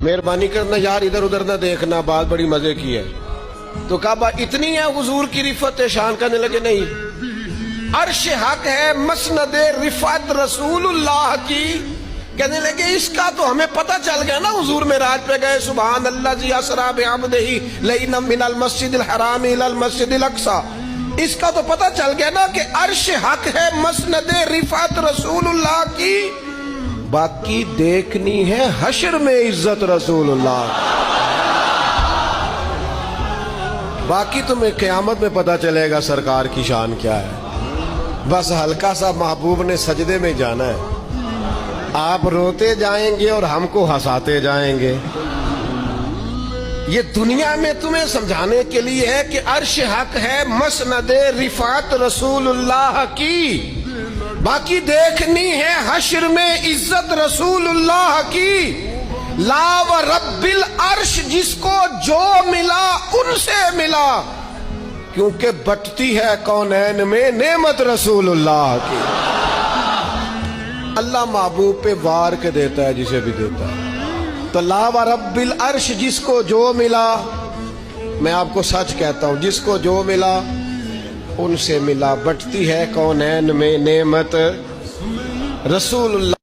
مہربانی کرنا یار ادھر ادھر نہ دیکھنا، بات بڑی مزے کی ہے۔ تو کعبہ اتنی ہے حضور کی رفعت شان، کرنے لگے نہیں، عرش حق ہے مسند رفعت رسول اللہ کی، کہنے لگے اس کا تو ہمیں پتہ چل گیا نا، حضور معراج پہ گئے، سبحان اللہ جی اسرا بعبدہ لیلا من المسجد الحرام الى المسجد الاقصی، اس کا تو پتہ چل گیا نا کہ عرش حق ہے مسند رفعت رسول اللہ کی، باقی دیکھنی ہے حشر میں عزت رسول اللہ، باقی تمہیں قیامت میں پتہ چلے گا سرکار کی شان کیا ہے۔ بس ہلکا سا محبوب نے سجدے میں جانا ہے، آپ روتے جائیں گے اور ہم کو ہنساتے جائیں گے۔ یہ دنیا میں تمہیں سمجھانے کے لیے ہے کہ عرش حق ہے مسند رفعت رسول اللہ کی، باقی دیکھنی ہے حشر میں عزت رسول اللہ کی۔ لا و رب العرش، جس کو جو ملا ان سے ملا، کیونکہ بٹتی ہے کونین میں نعمت رسول اللہ کی۔ اللہ محبوب پہ وار کے دیتا ہے جسے بھی دیتا ہے، تو لا و رب العرش، جس کو جو ملا، میں آپ کو سچ کہتا ہوں جس کو جو ملا ان سے ملا، بٹتی ہے کونین میں نعمت رسول اللہ۔